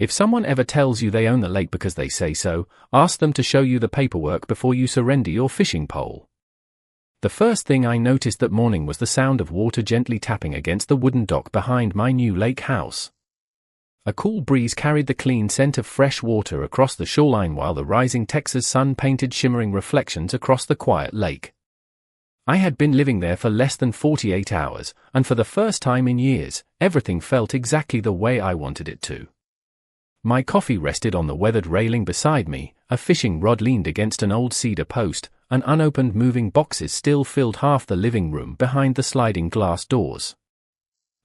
If someone ever tells you they own the lake because they say so, ask them to show you the paperwork before you surrender your fishing pole. The first thing I noticed that morning was the sound of water gently tapping against the wooden dock behind my new lake house. A cool breeze carried the clean scent of fresh water across the shoreline while the rising Texas sun painted shimmering reflections across the quiet lake. I had been living there for less than 48 hours, and for the first time in years, everything felt exactly the way I wanted it to. My coffee rested on the weathered railing beside me, a fishing rod leaned against an old cedar post, and unopened moving boxes still filled half the living room behind the sliding glass doors.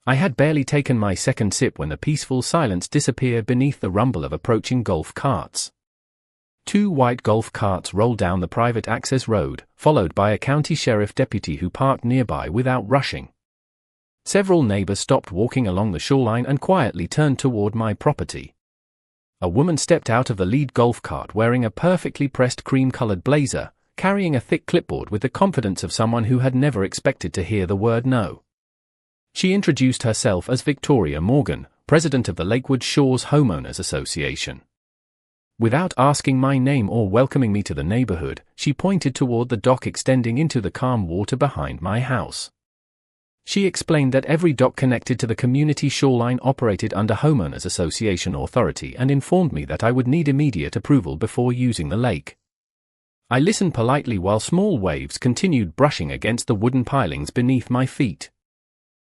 I had barely taken my second sip when the peaceful silence disappeared beneath the rumble of approaching golf carts. 2 white golf carts rolled down the private access road, followed by a county sheriff deputy who parked nearby without rushing. Several neighbors stopped walking along the shoreline and quietly turned toward my property. A woman stepped out of the lead golf cart wearing a perfectly pressed cream-colored blazer, carrying a thick clipboard with the confidence of someone who had never expected to hear the word no. She introduced herself as Victoria Morgan, president of the Lakewood Shores Homeowners Association. Without asking my name or welcoming me to the neighborhood, she pointed toward the dock extending into the calm water behind my house. She explained that every dock connected to the community shoreline operated under Homeowners Association authority and informed me that I would need immediate approval before using the lake. I listened politely while small waves continued brushing against the wooden pilings beneath my feet.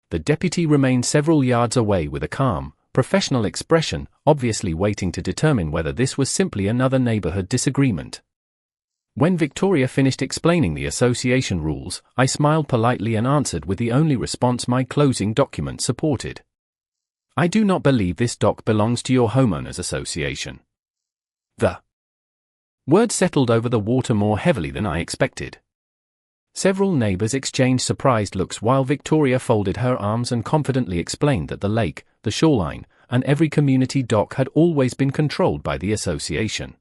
The deputy remained several yards away with a calm, professional expression, obviously waiting to determine whether this was simply another neighborhood disagreement. When Victoria finished explaining the association rules, I smiled politely and answered with the only response my closing document supported. I do not believe this dock belongs to your homeowners association. The words settled over the water more heavily than I expected. Several neighbors exchanged surprised looks while Victoria folded her arms and confidently explained that the lake, the shoreline, and every community dock had always been controlled by the association.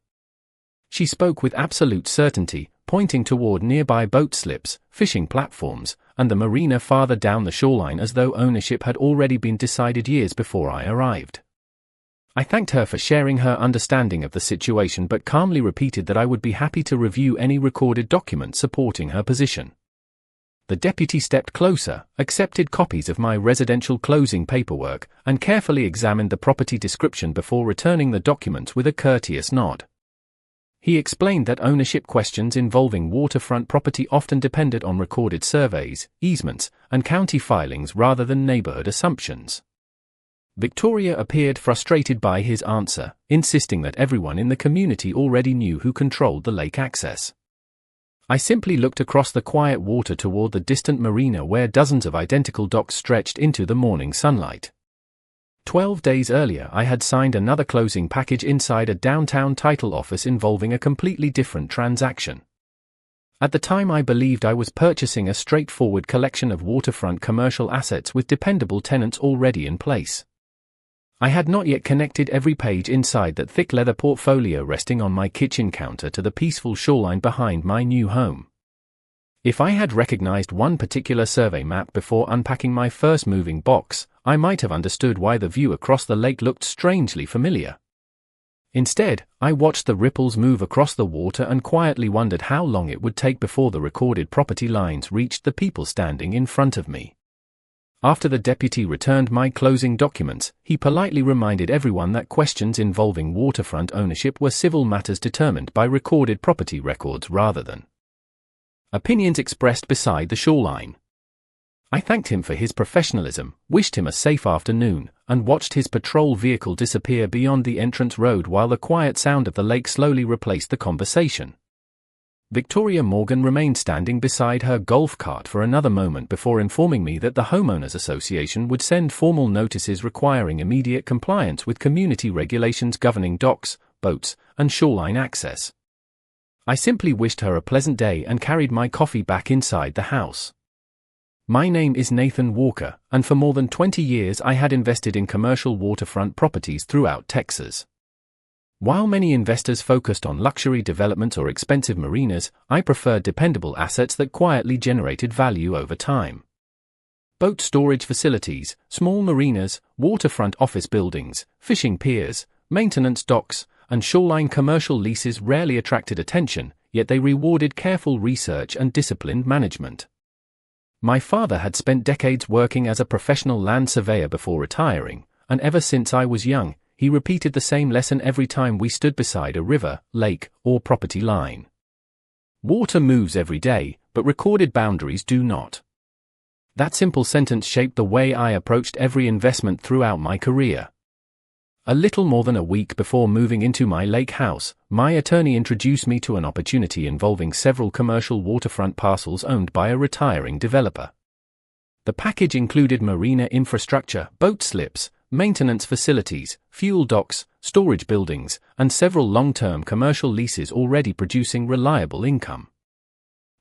She spoke with absolute certainty, pointing toward nearby boat slips, fishing platforms, and the marina farther down the shoreline as though ownership had already been decided years before I arrived. I thanked her for sharing her understanding of the situation but calmly repeated that I would be happy to review any recorded documents supporting her position. The deputy stepped closer, accepted copies of my residential closing paperwork, and carefully examined the property description before returning the documents with a courteous nod. He explained that ownership questions involving waterfront property often depended on recorded surveys, easements, and county filings rather than neighborhood assumptions. Victoria appeared frustrated by his answer, insisting that everyone in the community already knew who controlled the lake access. I simply looked across the quiet water toward the distant marina where dozens of identical docks stretched into the morning sunlight. 12 days earlier I had signed another closing package inside a downtown title office involving a completely different transaction. At the time I believed I was purchasing a straightforward collection of waterfront commercial assets with dependable tenants already in place. I had not yet connected every page inside that thick leather portfolio resting on my kitchen counter to the peaceful shoreline behind my new home. If I had recognized one particular survey map before unpacking my first moving box, I might have understood why the view across the lake looked strangely familiar. Instead, I watched the ripples move across the water and quietly wondered how long it would take before the recorded property lines reached the people standing in front of me. After the deputy returned my closing documents, he politely reminded everyone that questions involving waterfront ownership were civil matters determined by recorded property records rather than opinions expressed beside the shoreline. I thanked him for his professionalism, wished him a safe afternoon, and watched his patrol vehicle disappear beyond the entrance road while the quiet sound of the lake slowly replaced the conversation. Victoria Morgan remained standing beside her golf cart for another moment before informing me that the Homeowners Association would send formal notices requiring immediate compliance with community regulations governing docks, boats, and shoreline access. I simply wished her a pleasant day and carried my coffee back inside the house. My name is Nathan Walker, and for more than 20 years I had invested in commercial waterfront properties throughout Texas. While many investors focused on luxury developments or expensive marinas, I preferred dependable assets that quietly generated value over time. Boat storage facilities, small marinas, waterfront office buildings, fishing piers, maintenance docks, and shoreline commercial leases rarely attracted attention, yet they rewarded careful research and disciplined management. My father had spent decades working as a professional land surveyor before retiring, and ever since I was young, he repeated the same lesson every time we stood beside a river, lake, or property line. Water moves every day, but recorded boundaries do not. That simple sentence shaped the way I approached every investment throughout my career. A little more than a week before moving into my lake house, my attorney introduced me to an opportunity involving several commercial waterfront parcels owned by a retiring developer. The package included marina infrastructure, boat slips, maintenance facilities, fuel docks, storage buildings, and several long-term commercial leases already producing reliable income.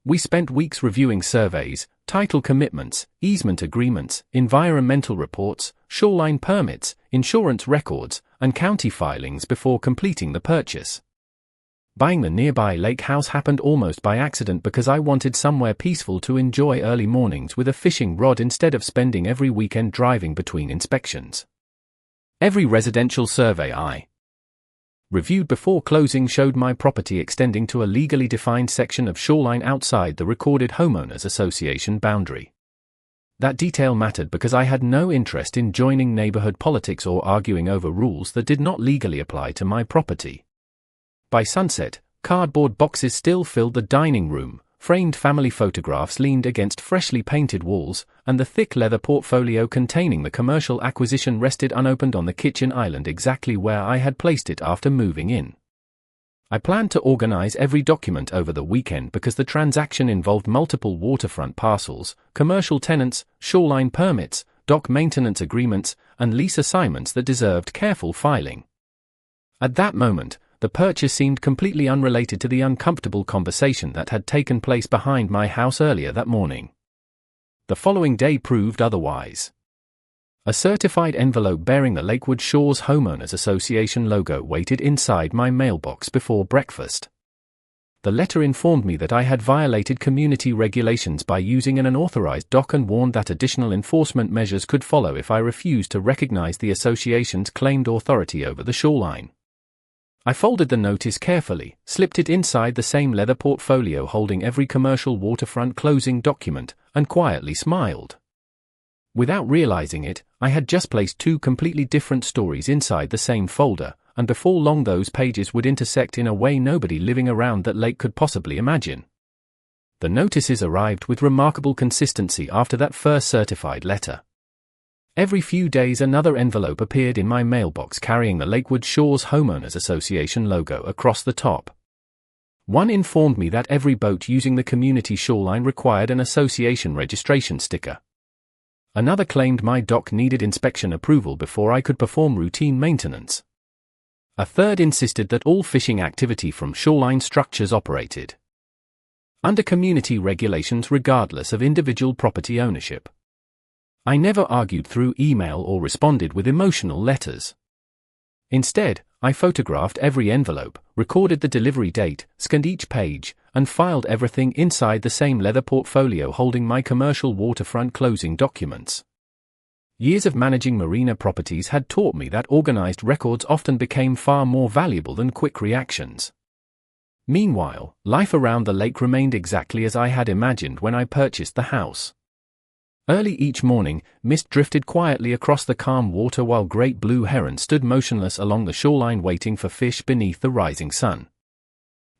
We spent weeks reviewing surveys, title commitments, easement agreements, environmental reports, shoreline permits, insurance records, and county filings before completing the purchase. Buying the nearby lake house happened almost by accident because I wanted somewhere peaceful to enjoy early mornings with a fishing rod instead of spending every weekend driving between inspections. Every residential survey I reviewed before closing showed my property extending to a legally defined section of shoreline outside the recorded homeowners association boundary. That detail mattered because I had no interest in joining neighborhood politics or arguing over rules that did not legally apply to my property. By sunset, cardboard boxes still filled the dining room, framed family photographs leaned against freshly painted walls, and the thick leather portfolio containing the commercial acquisition rested unopened on the kitchen island exactly where I had placed it after moving in. I planned to organize every document over the weekend because the transaction involved multiple waterfront parcels, commercial tenants, shoreline permits, dock maintenance agreements, and lease assignments that deserved careful filing. At that moment, the purchase seemed completely unrelated to the uncomfortable conversation that had taken place behind my house earlier that morning. The following day proved otherwise. A certified envelope bearing the Lakewood Shores Homeowners Association logo waited inside my mailbox before breakfast. The letter informed me that I had violated community regulations by using an unauthorized dock and warned that additional enforcement measures could follow if I refused to recognize the association's claimed authority over the shoreline. I folded the notice carefully, slipped it inside the same leather portfolio holding every commercial waterfront closing document, and quietly smiled. Without realizing it, I had just placed two completely different stories inside the same folder, and before long those pages would intersect in a way nobody living around that lake could possibly imagine. The notices arrived with remarkable consistency after that first certified letter. Every few days another envelope appeared in my mailbox carrying the Lakewood Shores Homeowners Association logo across the top. One informed me that every boat using the community shoreline required an association registration sticker. Another claimed my dock needed inspection approval before I could perform routine maintenance. A third insisted that all fishing activity from shoreline structures operated under community regulations regardless of individual property ownership. I never argued through email or responded with emotional letters. Instead, I photographed every envelope, recorded the delivery date, scanned each page, and filed everything inside the same leather portfolio holding my commercial waterfront closing documents. Years of managing marina properties had taught me that organized records often became far more valuable than quick reactions. Meanwhile, life around the lake remained exactly as I had imagined when I purchased the house. Early each morning, mist drifted quietly across the calm water while great blue herons stood motionless along the shoreline waiting for fish beneath the rising sun.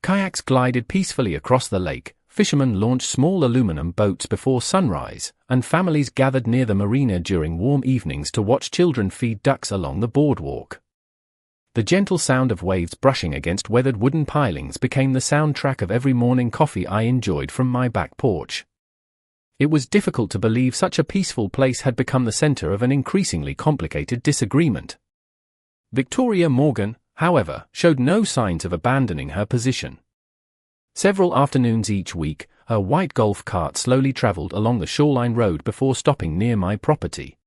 Kayaks glided peacefully across the lake, fishermen launched small aluminum boats before sunrise, and families gathered near the marina during warm evenings to watch children feed ducks along the boardwalk. The gentle sound of waves brushing against weathered wooden pilings became the soundtrack of every morning coffee I enjoyed from my back porch. It was difficult to believe such a peaceful place had become the center of an increasingly complicated disagreement. Victoria Morgan, however, showed no signs of abandoning her position. Several afternoons each week, her white golf cart slowly traveled along the shoreline road before stopping near my property.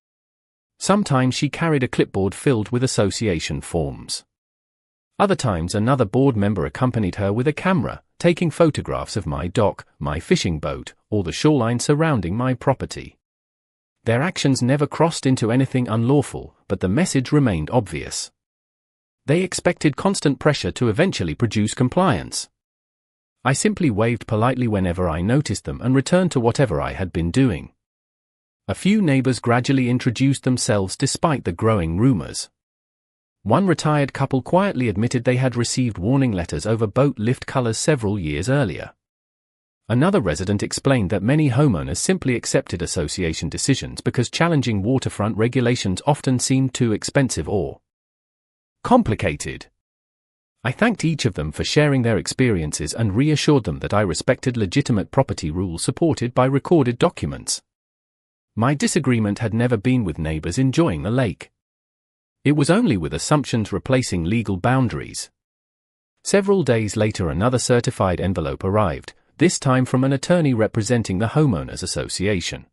Sometimes she carried a clipboard filled with association forms. Other times another board member accompanied her with a camera, taking photographs of my dock, my fishing boat, or the shoreline surrounding my property. Their actions never crossed into anything unlawful, but the message remained obvious. They expected constant pressure to eventually produce compliance. I simply waved politely whenever I noticed them and returned to whatever I had been doing. A few neighbors gradually introduced themselves despite the growing rumors. One retired couple quietly admitted they had received warning letters over boat lift colors several years earlier. Another resident explained that many homeowners simply accepted association decisions because challenging waterfront regulations often seemed too expensive or complicated. I thanked each of them for sharing their experiences and reassured them that I respected legitimate property rules supported by recorded documents. My disagreement had never been with neighbors enjoying the lake. It was only with assumptions replacing legal boundaries. Several days later, another certified envelope arrived, this time from an attorney representing the Homeowners Association.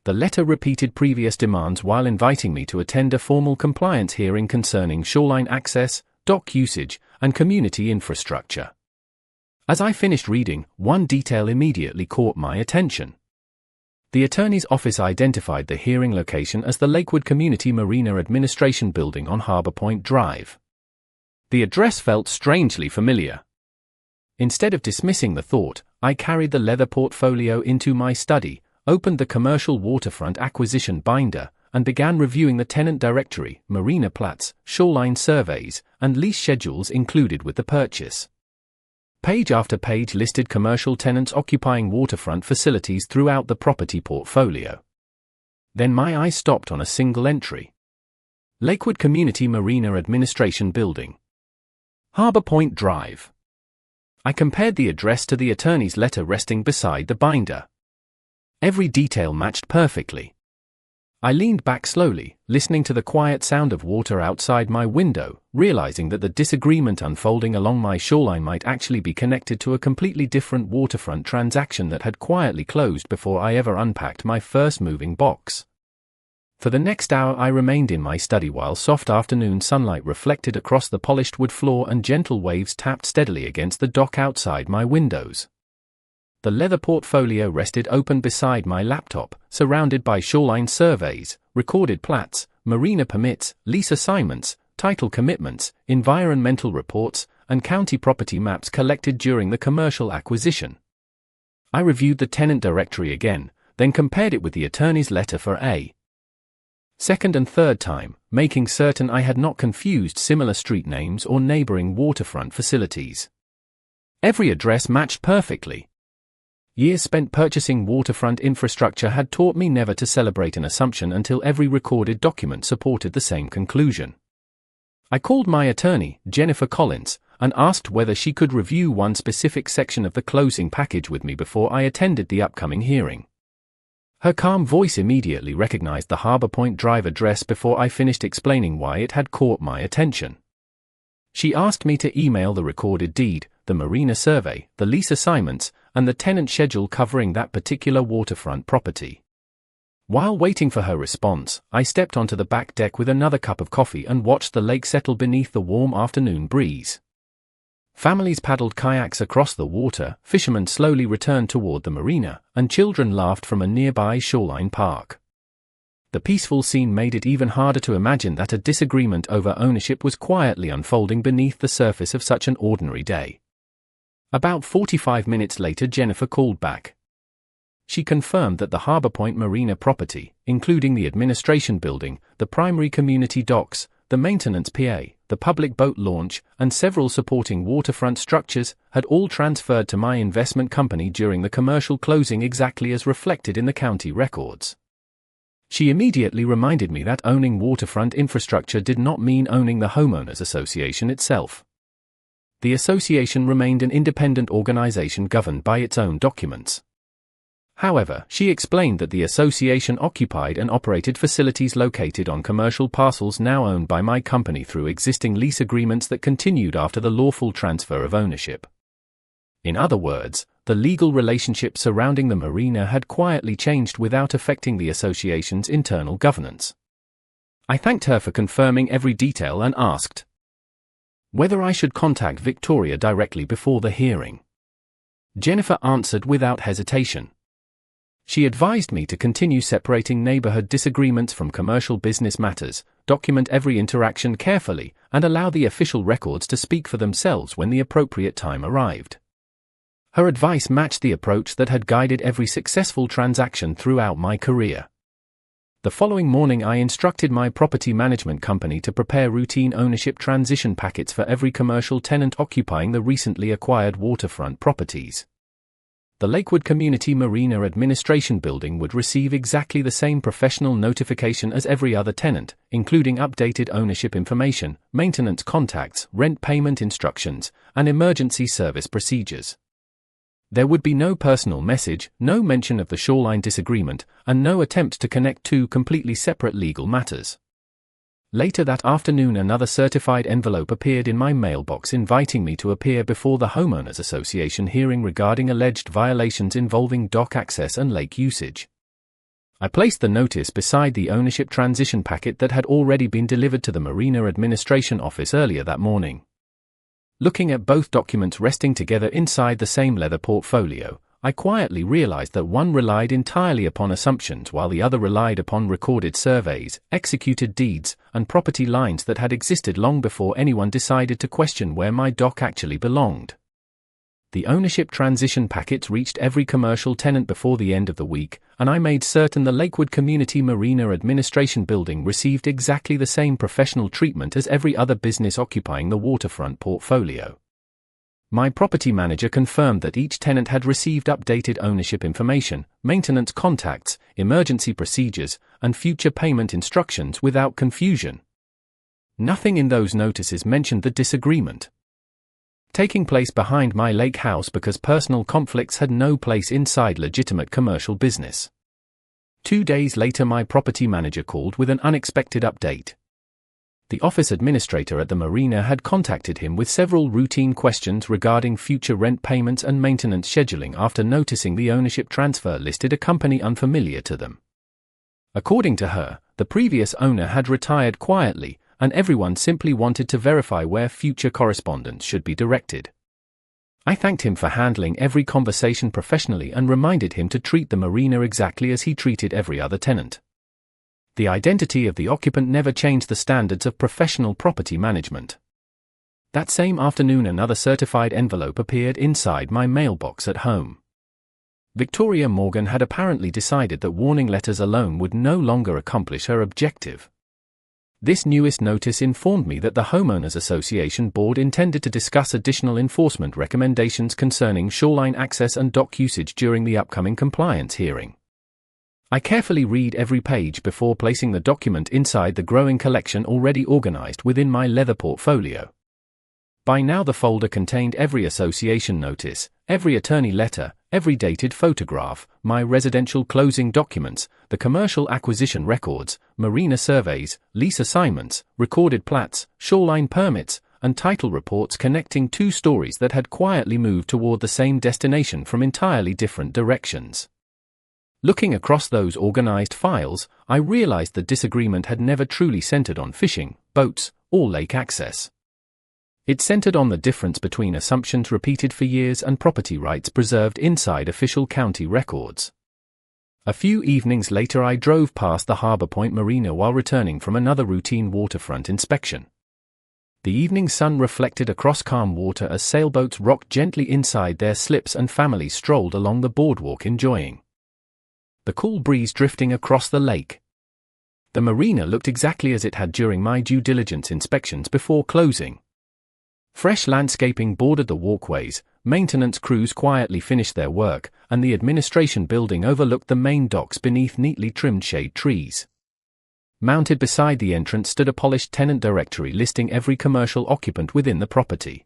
The letter repeated previous demands while inviting me to attend a formal compliance hearing concerning shoreline access, dock usage, and community infrastructure. As I finished reading, one detail immediately caught my attention. The attorney's office identified the hearing location as the Lakewood Community Marina Administration Building on Harbor Point Drive. The address felt strangely familiar. Instead of dismissing the thought, I carried the leather portfolio into my study, opened the commercial waterfront acquisition binder, and began reviewing the tenant directory, marina plats, shoreline surveys, and lease schedules included with the purchase. Page after page listed commercial tenants occupying waterfront facilities throughout the property portfolio. Then my eye stopped on a single entry. Lakewood Community Marina Administration Building, Harbor Point Drive. I compared the address to the attorney's letter resting beside the binder. Every detail matched perfectly. I leaned back slowly, listening to the quiet sound of water outside my window, realizing that the disagreement unfolding along my shoreline might actually be connected to a completely different waterfront transaction that had quietly closed before I ever unpacked my first moving box. For the next hour I remained in my study while soft afternoon sunlight reflected across the polished wood floor and gentle waves tapped steadily against the dock outside my windows. The leather portfolio rested open beside my laptop, surrounded by shoreline surveys, recorded plats, marina permits, lease assignments, title commitments, environmental reports, and county property maps collected during the commercial acquisition. I reviewed the tenant directory again, then compared it with the attorney's letter for a second and third time, making certain I had not confused similar street names or neighboring waterfront facilities. Every address matched perfectly. Years spent purchasing waterfront infrastructure had taught me never to celebrate an assumption until every recorded document supported the same conclusion. I called my attorney, Jennifer Collins, and asked whether she could review one specific section of the closing package with me before I attended the upcoming hearing. Her calm voice immediately recognized the Harbor Point Drive address before I finished explaining why it had caught my attention. She asked me to email the recorded deed, the marina survey, the lease assignments, and the tenant schedule covering that particular waterfront property. While waiting for her response, I stepped onto the back deck with another cup of coffee and watched the lake settle beneath the warm afternoon breeze. Families paddled kayaks across the water, fishermen slowly returned toward the marina, and children laughed from a nearby shoreline park. The peaceful scene made it even harder to imagine that a disagreement over ownership was quietly unfolding beneath the surface of such an ordinary day. About 45 minutes later, Jennifer called back. She confirmed that the Harbor Point Marina property, including the administration building, the primary community docks, the maintenance PA, the public boat launch, and several supporting waterfront structures, had all transferred to my investment company during the commercial closing exactly as reflected in the county records. She immediately reminded me that owning waterfront infrastructure did not mean owning the Homeowners Association itself. The association remained an independent organization governed by its own documents. However, she explained that the association occupied and operated facilities located on commercial parcels now owned by my company through existing lease agreements that continued after the lawful transfer of ownership. In other words, the legal relationship surrounding the marina had quietly changed without affecting the association's internal governance. I thanked her for confirming every detail and asked whether I should contact Victoria directly before the hearing. Jennifer answered without hesitation. She advised me to continue separating neighborhood disagreements from commercial business matters, document every interaction carefully, and allow the official records to speak for themselves when the appropriate time arrived. Her advice matched the approach that had guided every successful transaction throughout my career. The following morning, I instructed my property management company to prepare routine ownership transition packets for every commercial tenant occupying the recently acquired waterfront properties. The Lakewood Community Marina Administration Building would receive exactly the same professional notification as every other tenant, including updated ownership information, maintenance contacts, rent payment instructions, and emergency service procedures. There would be no personal message, no mention of the shoreline disagreement, and no attempt to connect two completely separate legal matters. Later that afternoon, another certified envelope appeared in my mailbox inviting me to appear before the Homeowners Association hearing regarding alleged violations involving dock access and lake usage. I placed the notice beside the ownership transition packet that had already been delivered to the Marina Administration Office earlier that morning. Looking at both documents resting together inside the same leather portfolio, I quietly realized that one relied entirely upon assumptions while the other relied upon recorded surveys, executed deeds, and property lines that had existed long before anyone decided to question where my dock actually belonged. The ownership transition packets reached every commercial tenant before the end of the week, and I made certain the Lakewood Community Marina Administration Building received exactly the same professional treatment as every other business occupying the waterfront portfolio. My property manager confirmed that each tenant had received updated ownership information, maintenance contacts, emergency procedures, and future payment instructions without confusion. Nothing in those notices mentioned the disagreement taking place behind my lake house because personal conflicts had no place inside legitimate commercial business. 2 days later, my property manager called with an unexpected update. The office administrator at the marina had contacted him with several routine questions regarding future rent payments and maintenance scheduling after noticing the ownership transfer listed a company unfamiliar to them. According to her, the previous owner had retired quietly, and everyone simply wanted to verify where future correspondence should be directed. I thanked him for handling every conversation professionally and reminded him to treat the marina exactly as he treated every other tenant. The identity of the occupant never changed the standards of professional property management. That same afternoon, another certified envelope appeared inside my mailbox at home. Victoria Morgan had apparently decided that warning letters alone would no longer accomplish her objective. This newest notice informed me that the Homeowners Association Board intended to discuss additional enforcement recommendations concerning shoreline access and dock usage during the upcoming compliance hearing. I carefully read every page before placing the document inside the growing collection already organized within my leather portfolio. By now the folder contained every association notice, every attorney letter, every dated photograph, my residential closing documents, the commercial acquisition records, marina surveys, lease assignments, recorded plats, shoreline permits, and title reports connecting two stories that had quietly moved toward the same destination from entirely different directions. Looking across those organized files, I realized the disagreement had never truly centered on fishing, boats, or lake access. It centered on the difference between assumptions repeated for years and property rights preserved inside official county records. A few evenings later, I drove past the Harbor Point Marina while returning from another routine waterfront inspection. The evening sun reflected across calm water as sailboats rocked gently inside their slips and families strolled along the boardwalk enjoying the cool breeze drifting across the lake. The marina looked exactly as it had during my due diligence inspections before closing. Fresh landscaping bordered the walkways, maintenance crews quietly finished their work, and the administration building overlooked the main docks beneath neatly trimmed shade trees. Mounted beside the entrance stood a polished tenant directory listing every commercial occupant within the property.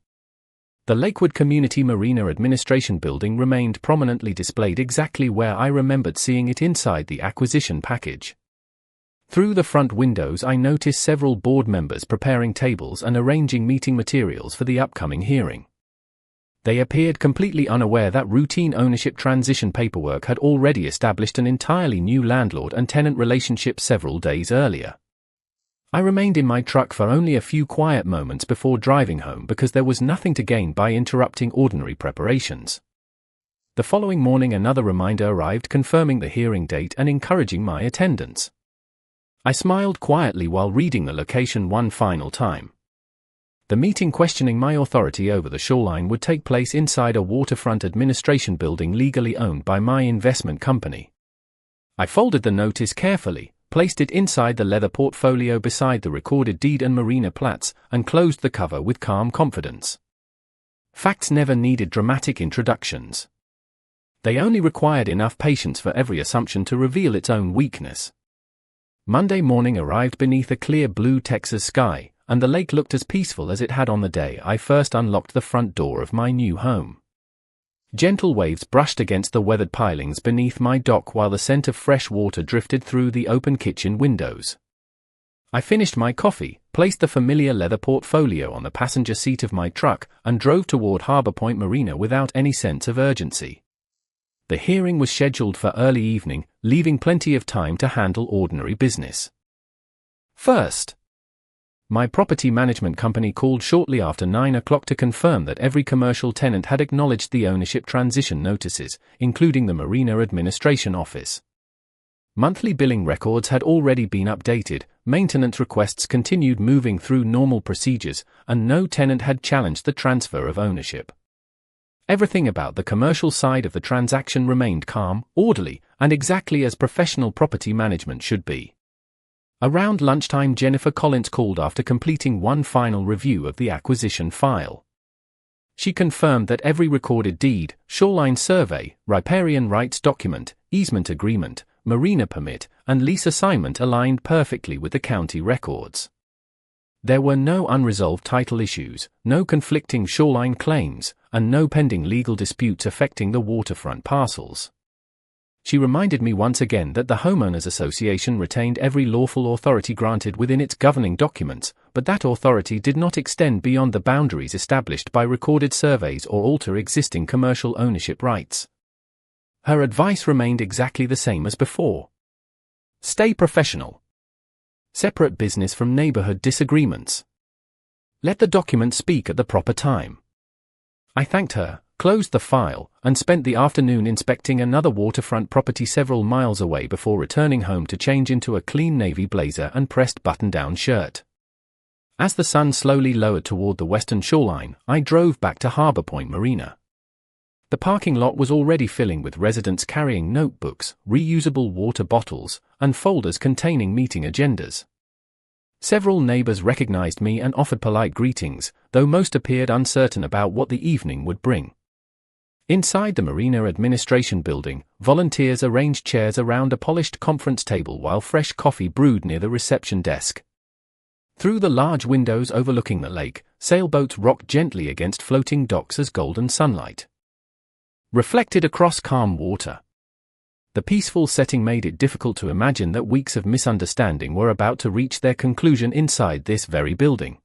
The Lakewood Community Marina Administration Building remained prominently displayed exactly where I remembered seeing it inside the acquisition package. Through the front windows, I noticed several board members preparing tables and arranging meeting materials for the upcoming hearing. They appeared completely unaware that routine ownership transition paperwork had already established an entirely new landlord and tenant relationship several days earlier. I remained in my truck for only a few quiet moments before driving home because there was nothing to gain by interrupting ordinary preparations. The following morning another reminder arrived confirming the hearing date and encouraging my attendance. I smiled quietly while reading the location one final time. The meeting questioning my authority over the shoreline would take place inside a waterfront administration building legally owned by my investment company. I folded the notice carefully, placed it inside the leather portfolio beside the recorded deed and marina plats, and closed the cover with calm confidence. Facts never needed dramatic introductions. They only required enough patience for every assumption to reveal its own weakness. Monday morning arrived beneath a clear blue Texas sky, and the lake looked as peaceful as it had on the day I first unlocked the front door of my new home. Gentle waves brushed against the weathered pilings beneath my dock while the scent of fresh water drifted through the open kitchen windows. I finished my coffee, placed the familiar leather portfolio on the passenger seat of my truck, and drove toward Harbor Point Marina without any sense of urgency. The hearing was scheduled for early evening, leaving plenty of time to handle ordinary business. First, my property management company called shortly after 9 o'clock to confirm that every commercial tenant had acknowledged the ownership transition notices, including the Marina Administration Office. Monthly billing records had already been updated, maintenance requests continued moving through normal procedures, and no tenant had challenged the transfer of ownership. Everything about the commercial side of the transaction remained calm, orderly, and exactly as professional property management should be. Around lunchtime, Jennifer Collins called after completing one final review of the acquisition file. She confirmed that every recorded deed, shoreline survey, riparian rights document, easement agreement, marina permit, and lease assignment aligned perfectly with the county records. There were no unresolved title issues, no conflicting shoreline claims, and no pending legal disputes affecting the waterfront parcels. She reminded me once again that the Homeowners Association retained every lawful authority granted within its governing documents, but that authority did not extend beyond the boundaries established by recorded surveys or alter existing commercial ownership rights. Her advice remained exactly the same as before. Stay professional. Separate business from neighborhood disagreements. Let the document speak at the proper time. I thanked her, closed the file, and spent the afternoon inspecting another waterfront property several miles away before returning home to change into a clean navy blazer and pressed button-down shirt. As the sun slowly lowered toward the western shoreline, I drove back to Harbor Point Marina. The parking lot was already filling with residents carrying notebooks, reusable water bottles, and folders containing meeting agendas. Several neighbors recognized me and offered polite greetings, though most appeared uncertain about what the evening would bring. Inside the Marina Administration Building, volunteers arranged chairs around a polished conference table while fresh coffee brewed near the reception desk. Through the large windows overlooking the lake, sailboats rocked gently against floating docks as golden sunlight reflected across calm water. The peaceful setting made it difficult to imagine that weeks of misunderstanding were about to reach their conclusion inside this very building.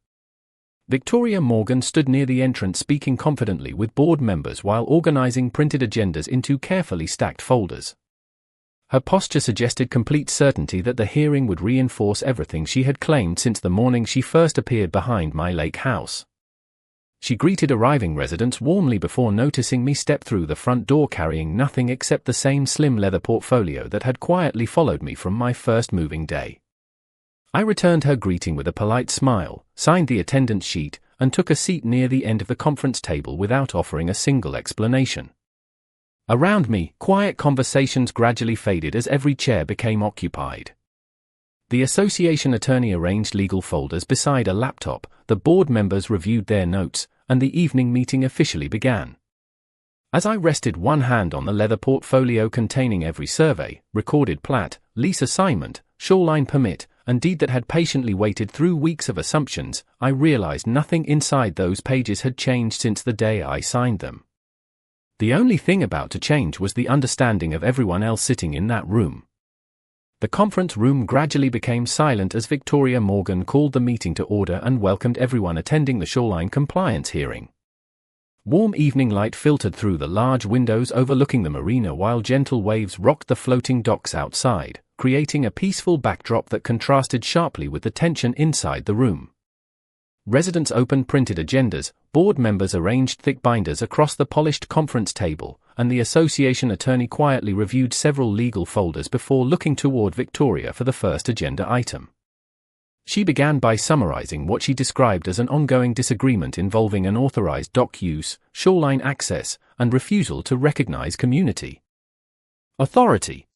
Victoria Morgan stood near the entrance speaking confidently with board members while organizing printed agendas into carefully stacked folders. Her posture suggested complete certainty that the hearing would reinforce everything she had claimed since the morning she first appeared behind my lake house. She greeted arriving residents warmly before noticing me step through the front door carrying nothing except the same slim leather portfolio that had quietly followed me from my first moving day. I returned her greeting with a polite smile, signed the attendance sheet, and took a seat near the end of the conference table without offering a single explanation. Around me, quiet conversations gradually faded as every chair became occupied. The association attorney arranged legal folders beside a laptop, the board members reviewed their notes, and the evening meeting officially began. As I rested one hand on the leather portfolio containing every survey, recorded plat, lease assignment, shoreline permit, and deed that had patiently waited through weeks of assumptions, I realized nothing inside those pages had changed since the day I signed them. The only thing about to change was the understanding of everyone else sitting in that room. The conference room gradually became silent as Victoria Morgan called the meeting to order and welcomed everyone attending the shoreline compliance hearing. Warm evening light filtered through the large windows overlooking the marina while gentle waves rocked the floating docks outside, creating a peaceful backdrop that contrasted sharply with the tension inside the room. Residents opened printed agendas, board members arranged thick binders across the polished conference table, and the association attorney quietly reviewed several legal folders before looking toward Victoria for the first agenda item. She began by summarizing what she described as an ongoing disagreement involving unauthorized dock use, shoreline access, and refusal to recognize community authority.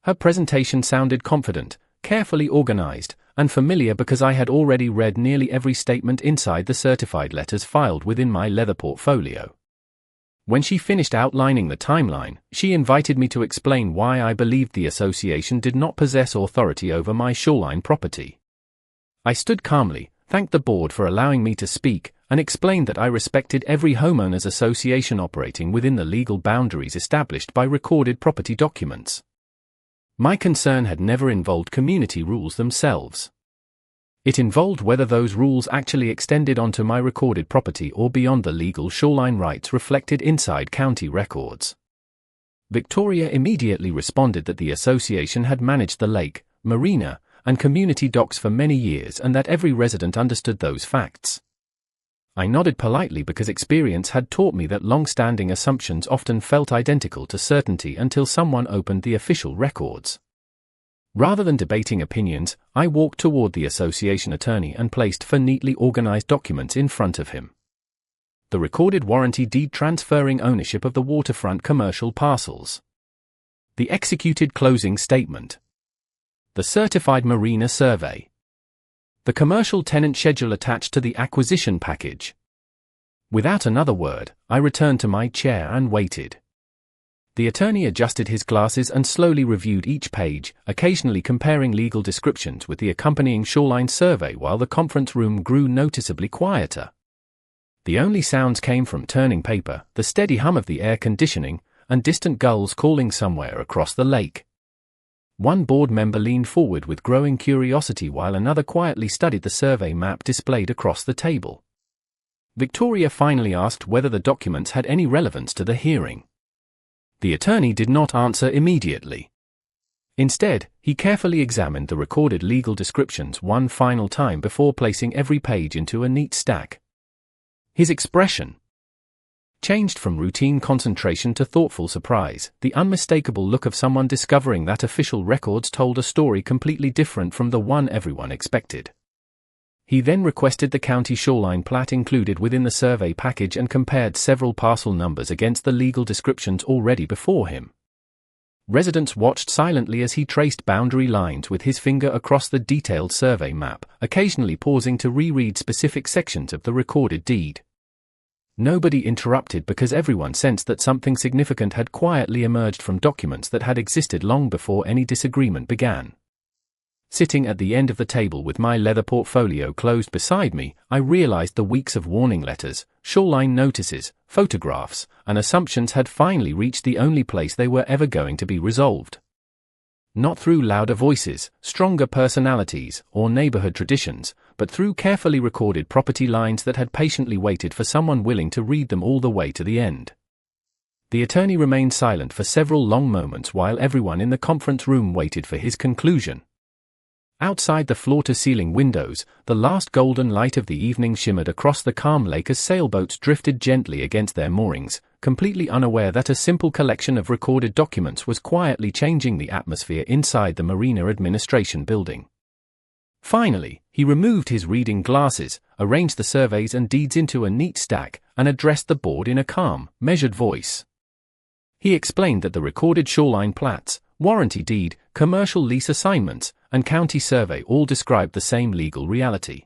Her presentation sounded confident, carefully organized, and familiar because I had already read nearly every statement inside the certified letters filed within my leather portfolio. When she finished outlining the timeline, she invited me to explain why I believed the association did not possess authority over my shoreline property. I stood calmly, thanked the board for allowing me to speak, and explained that I respected every homeowners association operating within the legal boundaries established by recorded property documents. My concern had never involved community rules themselves. It involved whether those rules actually extended onto my recorded property or beyond the legal shoreline rights reflected inside county records. Victoria immediately responded that the association had managed the lake, marina, and community docks for many years and that every resident understood those facts. I nodded politely because experience had taught me that long-standing assumptions often felt identical to certainty until someone opened the official records. Rather than debating opinions, I walked toward the association attorney and placed four neatly organized documents in front of him. The recorded warranty deed transferring ownership of the waterfront commercial parcels. The executed closing statement. The certified marina survey. The commercial tenant schedule attached to the acquisition package. Without another word, I returned to my chair and waited. The attorney adjusted his glasses and slowly reviewed each page, occasionally comparing legal descriptions with the accompanying shoreline survey while the conference room grew noticeably quieter. The only sounds came from turning paper, the steady hum of the air conditioning, and distant gulls calling somewhere across the lake. One board member leaned forward with growing curiosity while another quietly studied the survey map displayed across the table. Victoria finally asked whether the documents had any relevance to the hearing. The attorney did not answer immediately. Instead, he carefully examined the recorded legal descriptions one final time before placing every page into a neat stack. His expression changed from routine concentration to thoughtful surprise, the unmistakable look of someone discovering that official records told a story completely different from the one everyone expected. He then requested the county shoreline plat included within the survey package and compared several parcel numbers against the legal descriptions already before him. Residents watched silently as he traced boundary lines with his finger across the detailed survey map, occasionally pausing to reread specific sections of the recorded deed. Nobody interrupted because everyone sensed that something significant had quietly emerged from documents that had existed long before any disagreement began. Sitting at the end of the table with my leather portfolio closed beside me, I realized the weeks of warning letters, shoreline notices, photographs, and assumptions had finally reached the only place they were ever going to be resolved. Not through louder voices, stronger personalities, or neighborhood traditions, but through carefully recorded property lines that had patiently waited for someone willing to read them all the way to the end. The attorney remained silent for several long moments while everyone in the conference room waited for his conclusion. Outside the floor-to-ceiling windows, the last golden light of the evening shimmered across the calm lake as sailboats drifted gently against their moorings, completely unaware that a simple collection of recorded documents was quietly changing the atmosphere inside the Marina Administration building. Finally, he removed his reading glasses, arranged the surveys and deeds into a neat stack, and addressed the board in a calm, measured voice. He explained that the recorded shoreline plats, warranty deed, commercial lease assignments, and county survey all described the same legal reality.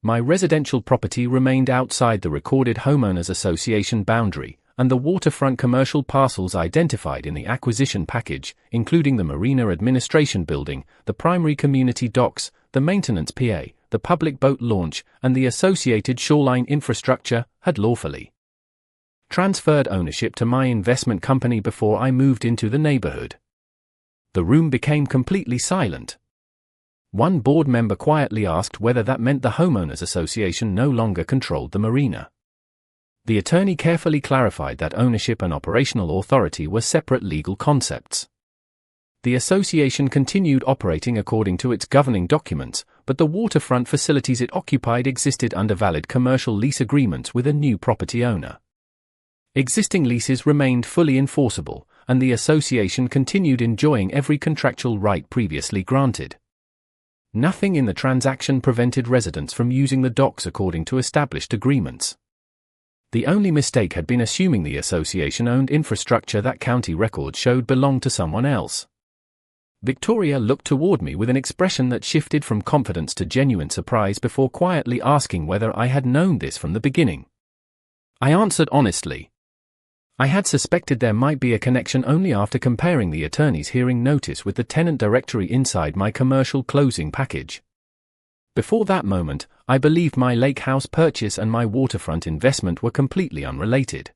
My residential property remained outside the recorded homeowners association boundary, and the waterfront commercial parcels identified in the acquisition package, including the Marina Administration building, the primary community docks, the maintenance PA, the public boat launch, and the associated shoreline infrastructure, had lawfully transferred ownership to my investment company before I moved into the neighborhood. The room became completely silent. One board member quietly asked whether that meant the homeowners association no longer controlled the marina. The attorney carefully clarified that ownership and operational authority were separate legal concepts. The association continued operating according to its governing documents, but the waterfront facilities it occupied existed under valid commercial lease agreements with a new property owner. Existing leases remained fully enforceable, and the association continued enjoying every contractual right previously granted. Nothing in the transaction prevented residents from using the docks according to established agreements. The only mistake had been assuming the association owned infrastructure that county records showed belonged to someone else. Victoria looked toward me with an expression that shifted from confidence to genuine surprise before quietly asking whether I had known this from the beginning. I answered honestly. I had suspected there might be a connection only after comparing the attorney's hearing notice with the tenant directory inside my commercial closing package. Before that moment, I believed my lake house purchase and my waterfront investment were completely unrelated.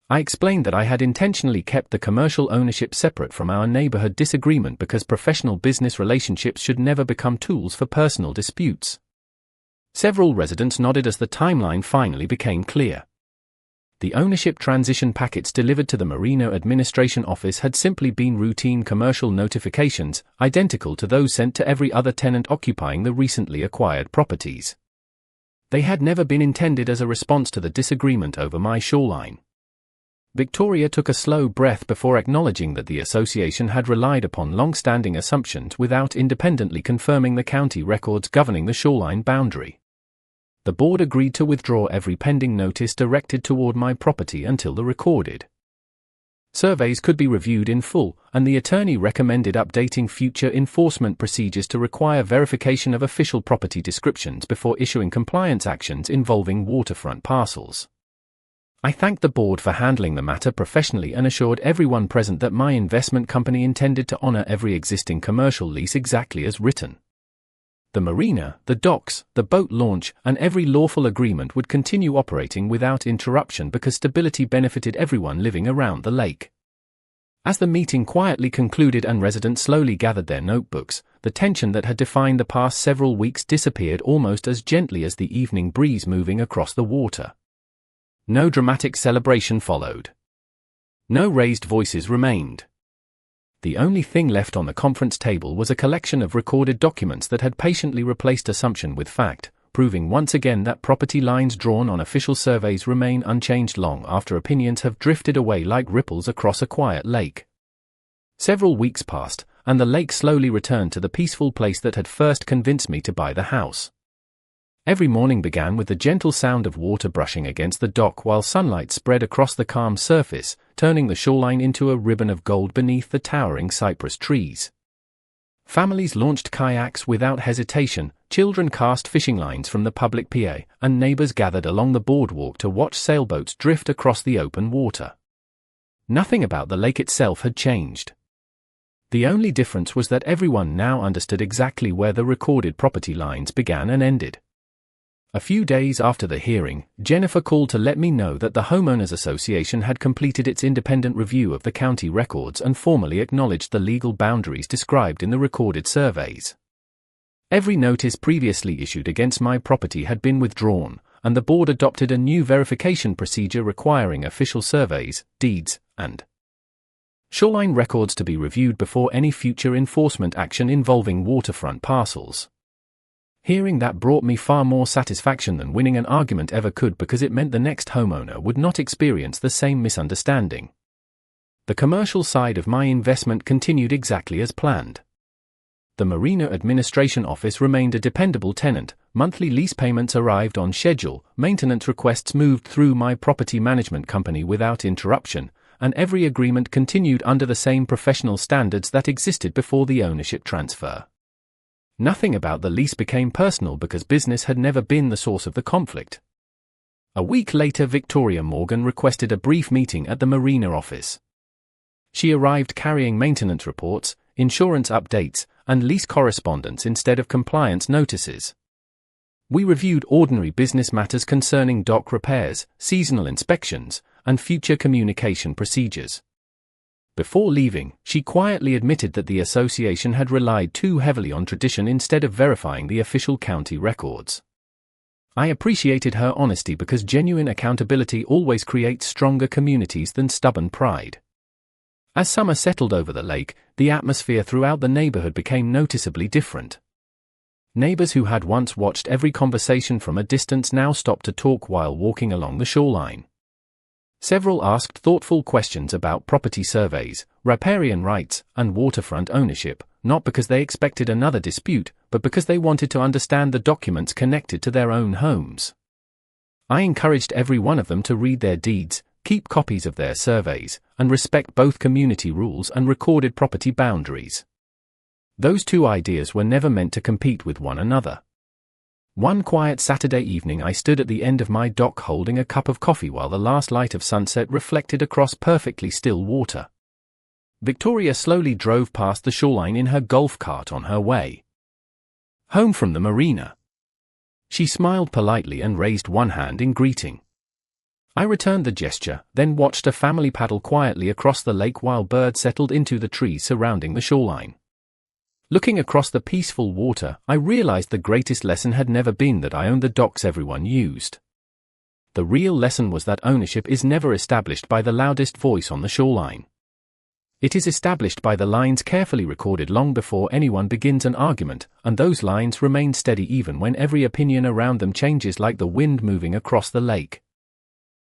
I explained that I had intentionally kept the commercial ownership separate from our neighborhood disagreement because professional business relationships should never become tools for personal disputes. Several residents nodded as the timeline finally became clear. The ownership transition packets delivered to the Marina Administration Office had simply been routine commercial notifications, identical to those sent to every other tenant occupying the recently acquired properties. They had never been intended as a response to the disagreement over my shoreline. Victoria took a slow breath before acknowledging that the association had relied upon long-standing assumptions without independently confirming the county records governing the shoreline boundary. The board agreed to withdraw every pending notice directed toward my property until the recorded surveys could be reviewed in full, and the attorney recommended updating future enforcement procedures to require verification of official property descriptions before issuing compliance actions involving waterfront parcels. I thanked the board for handling the matter professionally and assured everyone present that my investment company intended to honor every existing commercial lease exactly as written. The marina, the docks, the boat launch, and every lawful agreement would continue operating without interruption because stability benefited everyone living around the lake. As the meeting quietly concluded and residents slowly gathered their notebooks, the tension that had defined the past several weeks disappeared almost as gently as the evening breeze moving across the water. No dramatic celebration followed. No raised voices remained. The only thing left on the conference table was a collection of recorded documents that had patiently replaced assumption with fact, proving once again that property lines drawn on official surveys remain unchanged long after opinions have drifted away like ripples across a quiet lake. Several weeks passed, and the lake slowly returned to the peaceful place that had first convinced me to buy the house. Every morning began with the gentle sound of water brushing against the dock while sunlight spread across the calm surface, turning the shoreline into a ribbon of gold beneath the towering cypress trees. Families launched kayaks without hesitation, children cast fishing lines from the public pier, and neighbors gathered along the boardwalk to watch sailboats drift across the open water. Nothing about the lake itself had changed. The only difference was that everyone now understood exactly where the recorded property lines began and ended. A few days after the hearing, Jennifer called to let me know that the Homeowners Association had completed its independent review of the county records and formally acknowledged the legal boundaries described in the recorded surveys. Every notice previously issued against my property had been withdrawn, and the board adopted a new verification procedure requiring official surveys, deeds, and shoreline records to be reviewed before any future enforcement action involving waterfront parcels. Hearing that brought me far more satisfaction than winning an argument ever could because it meant the next homeowner would not experience the same misunderstanding. The commercial side of my investment continued exactly as planned. The Marina Administration Office remained a dependable tenant, monthly lease payments arrived on schedule, maintenance requests moved through my property management company without interruption, and every agreement continued under the same professional standards that existed before the ownership transfer. Nothing about the lease became personal because business had never been the source of the conflict. A week later, Victoria Morgan requested a brief meeting at the Marina office. She arrived carrying maintenance reports, insurance updates, and lease correspondence instead of compliance notices. We reviewed ordinary business matters concerning dock repairs, seasonal inspections, and future communication procedures. Before leaving, she quietly admitted that the association had relied too heavily on tradition instead of verifying the official county records. I appreciated her honesty because genuine accountability always creates stronger communities than stubborn pride. As summer settled over the lake, the atmosphere throughout the neighborhood became noticeably different. Neighbors who had once watched every conversation from a distance now stopped to talk while walking along the shoreline. Several asked thoughtful questions about property surveys, riparian rights, and waterfront ownership, not because they expected another dispute, but because they wanted to understand the documents connected to their own homes. I encouraged every one of them to read their deeds, keep copies of their surveys, and respect both community rules and recorded property boundaries. Those two ideas were never meant to compete with one another. One quiet Saturday evening I stood at the end of my dock holding a cup of coffee while the last light of sunset reflected across perfectly still water. Victoria slowly drove past the shoreline in her golf cart on her way home from the marina. She smiled politely and raised one hand in greeting. I returned the gesture, then watched a family paddle quietly across the lake while birds settled into the trees surrounding the shoreline. Looking across the peaceful water, I realized the greatest lesson had never been that I owned the docks everyone used. The real lesson was that ownership is never established by the loudest voice on the shoreline. It is established by the lines carefully recorded long before anyone begins an argument, and those lines remain steady even when every opinion around them changes like the wind moving across the lake.